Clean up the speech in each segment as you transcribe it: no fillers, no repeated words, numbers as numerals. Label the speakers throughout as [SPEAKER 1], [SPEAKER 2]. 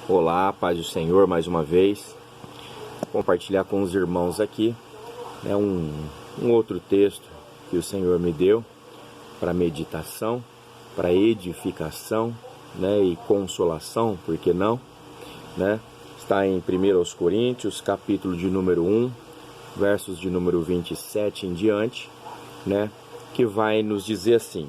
[SPEAKER 1] Olá, paz do Senhor, mais uma vez. Compartilhar com os irmãos aqui um outro texto que o Senhor me deu para meditação, para edificação, e consolação, por que não? Está em 1 Coríntios, capítulo de número 1, versos de número 27 em diante, que vai nos dizer assim: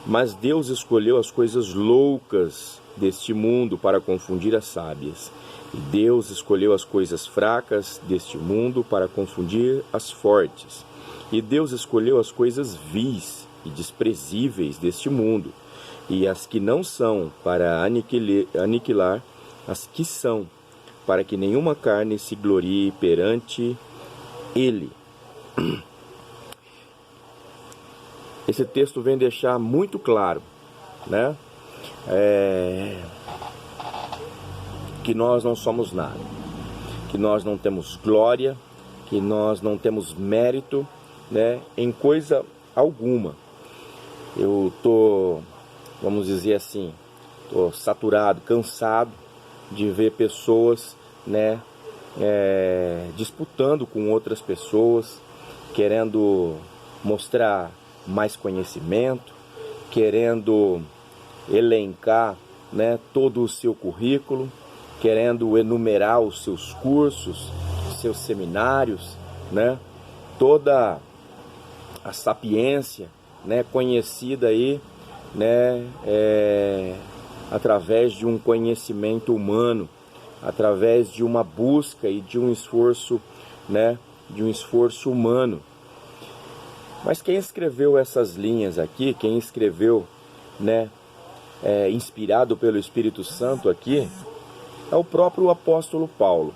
[SPEAKER 1] mas Deus escolheu as coisas loucas deste mundo para confundir as sábias. E Deus escolheu as coisas fracas deste mundo para confundir as fortes. E Deus escolheu as coisas vis e desprezíveis deste mundo, e as que não são, para aniquilar as que são, para que nenhuma carne se glorie perante Ele. Esse texto vem deixar muito claro, que nós não somos nada, que nós não temos glória, que nós não temos mérito, em coisa alguma. Eu tô, vamos dizer assim, tô saturado, cansado de ver pessoas, disputando com outras pessoas, querendo mostrar mais conhecimento, querendo elencar, todo o seu currículo, querendo enumerar os seus cursos, seus seminários, toda a sapiência, conhecida aí, através de um conhecimento humano, através de uma busca e de um esforço, humano. Mas quem escreveu essas linhas aqui, quem escreveu, inspirado pelo Espírito Santo aqui, é o próprio apóstolo Paulo,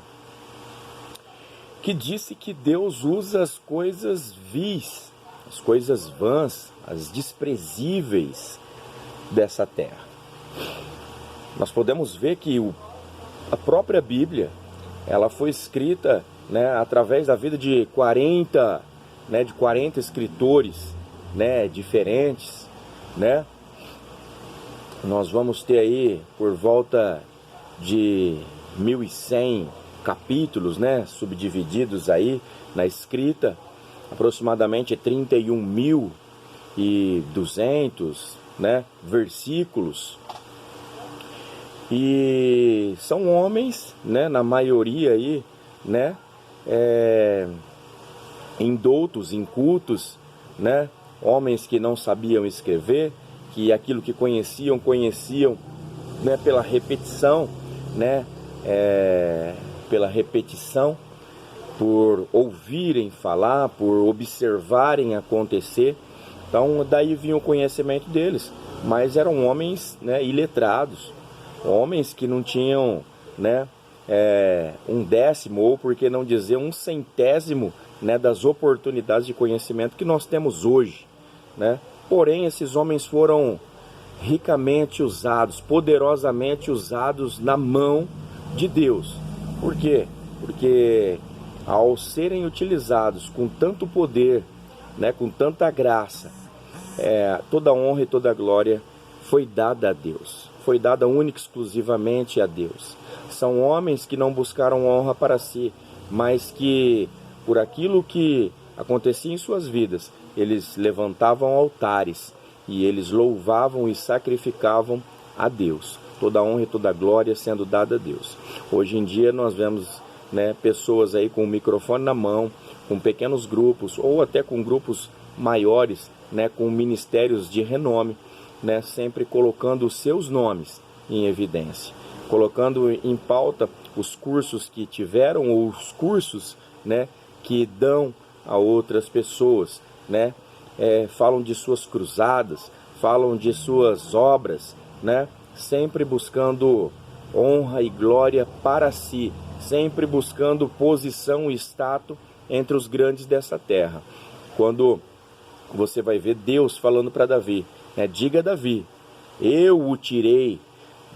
[SPEAKER 1] que disse que Deus usa as coisas vis, as coisas vãs, as desprezíveis dessa terra. Nós podemos ver que a própria Bíblia, ela foi escrita, através da vida de 40 escritores, diferentes, Nós vamos ter aí por volta de 1.100 capítulos, subdivididos aí na escrita, aproximadamente 31.200, versículos. E são homens, na maioria aí, indoutos, incultos, homens que não sabiam escrever, que aquilo que conheciam, pela repetição, por ouvirem falar, por observarem acontecer. Então daí vinha o conhecimento deles, mas eram homens, iletrados, homens que não tinham, um décimo, ou por que não dizer um centésimo, das oportunidades de conhecimento que nós temos hoje, Porém, esses homens foram ricamente usados, poderosamente usados na mão de Deus. Por quê? Porque ao serem utilizados com tanto poder, com tanta graça, toda honra e toda glória foi dada a Deus, foi dada única e exclusivamente a Deus. São homens que não buscaram honra para si, mas que por aquilo que acontecia em suas vidas, eles levantavam altares e eles louvavam e sacrificavam a Deus. Toda honra e toda glória sendo dada a Deus. Hoje em dia nós vemos, pessoas aí com o microfone na mão, com pequenos grupos ou até com grupos maiores, com ministérios de renome, sempre colocando os seus nomes em evidência, colocando em pauta os cursos que tiveram ou os cursos, que dão a outras pessoas, falam de suas cruzadas, falam de suas obras, sempre buscando honra e glória para si, sempre buscando posição e status entre os grandes dessa terra. Quando você vai ver Deus falando para Davi, diga a Davi, eu o tirei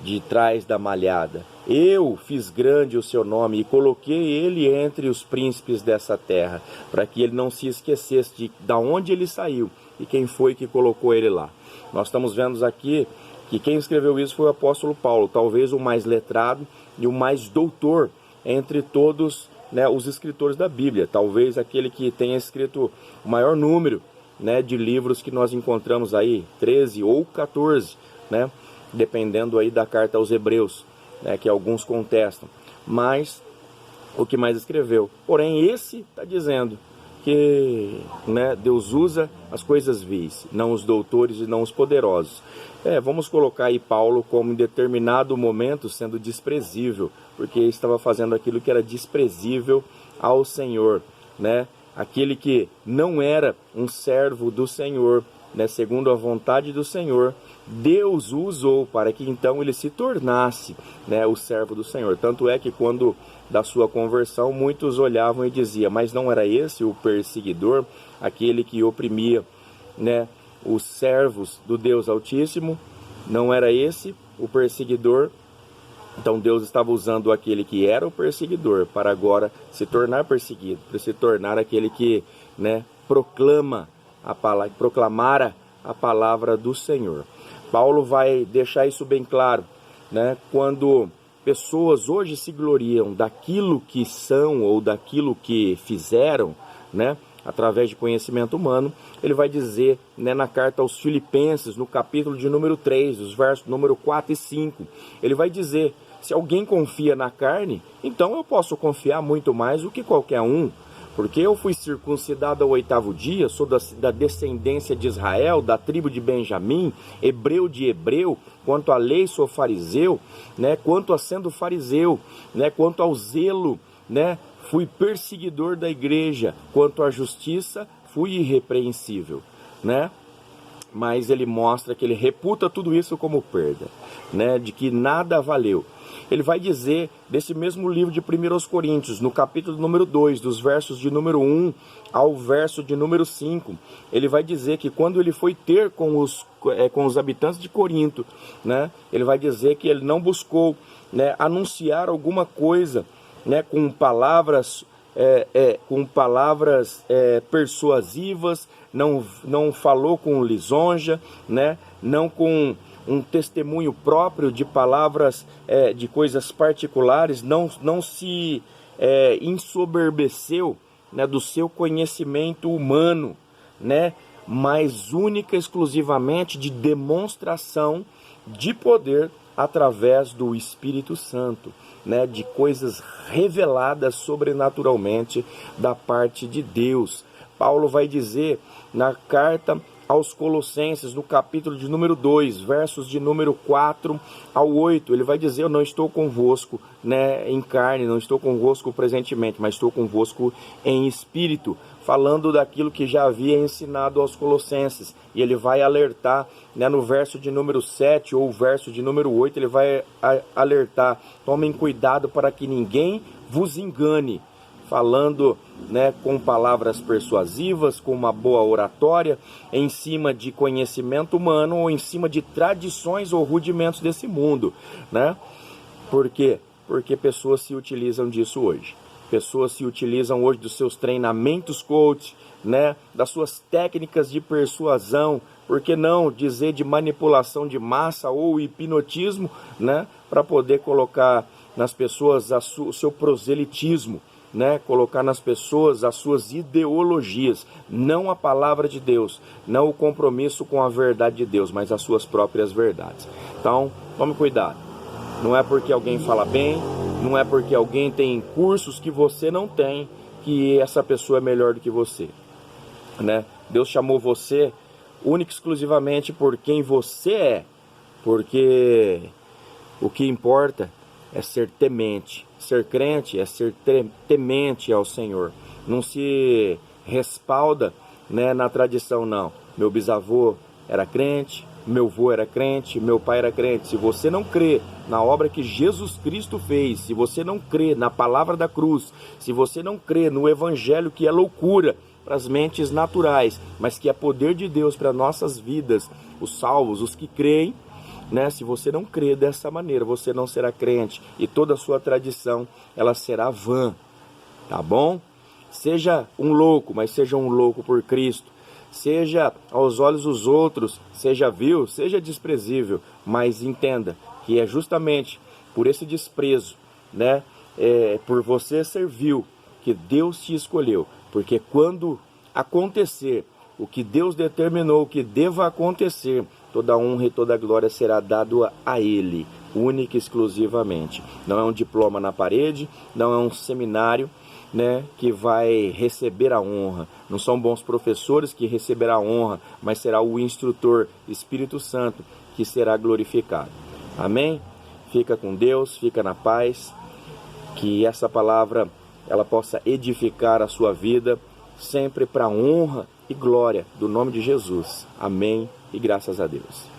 [SPEAKER 1] de trás da malhada, eu fiz grande o seu nome e coloquei ele entre os príncipes dessa terra, para que ele não se esquecesse de onde ele saiu e quem foi que colocou ele lá. Nós estamos vendo aqui que quem escreveu isso foi o apóstolo Paulo, talvez o mais letrado e o mais doutor entre todos, né, os escritores da Bíblia, talvez aquele que tenha escrito o maior número, né, de livros que nós encontramos aí, 13 ou 14, né, dependendo aí da carta aos Hebreus, né, que alguns contestam, mas o que mais escreveu. Porém, esse está dizendo que, né, Deus usa as coisas vis, não os doutores e não os poderosos. Vamos colocar aí Paulo como em determinado momento sendo desprezível, porque estava fazendo aquilo que era desprezível ao Senhor, né? Aquele que não era um servo do Senhor, né, segundo a vontade do Senhor, Deus o usou para que então ele se tornasse, né, o servo do Senhor. Tanto é que quando da sua conversão, muitos olhavam e diziam, mas não era esse o perseguidor, aquele que oprimia, né, os servos do Deus Altíssimo? Não era esse o perseguidor? Então Deus estava usando aquele que era o perseguidor para agora se tornar perseguido, para se tornar aquele que, né, proclamara a palavra do Senhor. Paulo vai deixar isso bem claro, né, quando pessoas hoje se gloriam daquilo que são ou daquilo que fizeram, né, através de conhecimento humano, ele vai dizer, né, na carta aos Filipenses, no capítulo de número 3, os versos número 4 e 5, ele vai dizer, se alguém confia na carne, então eu posso confiar muito mais do que qualquer um, porque eu fui circuncidado ao 8º dia, sou da descendência de Israel, da tribo de Benjamim, hebreu de hebreu, quanto à lei sou fariseu, né, quanto a sendo fariseu, né, quanto ao zelo, né, fui perseguidor da igreja, quanto à justiça, fui irrepreensível, né? Mas ele mostra que ele reputa tudo isso como perda, né, de que nada valeu. Ele vai dizer, desse mesmo livro de 1 Coríntios, no capítulo número 2, dos versos de número 1 ao verso de número 5, ele vai dizer que quando ele foi ter com os habitantes de Corinto, né, ele vai dizer que ele não buscou, né, anunciar alguma coisa, né, com palavras persuasivas, não falou com lisonja, né, não com um testemunho próprio de palavras, de coisas particulares, não se ensoberbeceu, né, do seu conhecimento humano, né, mas única e exclusivamente de demonstração de poder através do Espírito Santo, né, de coisas reveladas sobrenaturalmente da parte de Deus. Paulo vai dizer na carta aos Colossenses, no capítulo de número 2, versos de número 4 ao 8, ele vai dizer, eu não estou convosco, né, em carne, não estou convosco presentemente, mas estou convosco em espírito, falando daquilo que já havia ensinado aos Colossenses, e ele vai alertar, né, no verso de número 7 ou verso de número 8, ele vai alertar, tomem cuidado para que ninguém vos engane, falando, né, com palavras persuasivas, com uma boa oratória, em cima de conhecimento humano ou em cima de tradições ou rudimentos desse mundo, né? Por quê? Porque pessoas se utilizam disso hoje. Pessoas se utilizam hoje dos seus treinamentos coach, né, das suas técnicas de persuasão, por que não dizer de manipulação de massa ou hipnotismo, né, para poder colocar nas pessoas o seu proselitismo, né, colocar nas pessoas as suas ideologias, não a palavra de Deus, não o compromisso com a verdade de Deus, mas as suas próprias verdades. Então, tome cuidado. Não é porque alguém fala bem, não é porque alguém tem cursos que você não tem, que essa pessoa é melhor do que você, né? Deus chamou você única e exclusivamente por quem você é, porque o que importa é ser temente. Ser crente é ser temente ao Senhor. Não se respalda, né, na tradição, não. Meu bisavô era crente, meu avô era crente, meu pai era crente. Se você não crê na obra que Jesus Cristo fez, se você não crê na palavra da cruz, se você não crê no evangelho, que é loucura para as mentes naturais, mas que é poder de Deus para nossas vidas, os salvos, os que creem, né? Se você não crê dessa maneira, você não será crente, e toda a sua tradição, ela será vã, tá bom? Seja um louco, mas seja um louco por Cristo. seja aos olhos dos outros, seja vil, seja desprezível, mas entenda que é justamente por esse desprezo, né, por você ser vil, que Deus te escolheu, porque quando acontecer o que Deus determinou que deva acontecer, toda honra e toda glória será dado a Ele, única e exclusivamente. Não é um diploma na parede, não é um seminário, né, que vai receber a honra. Não são bons professores que receberá a honra, mas será o instrutor, Espírito Santo, que será glorificado. Amém? Fica com Deus, fica na paz, que essa palavra ela possa edificar a sua vida, sempre para a honra e glória do nome de Jesus. Amém e graças a Deus.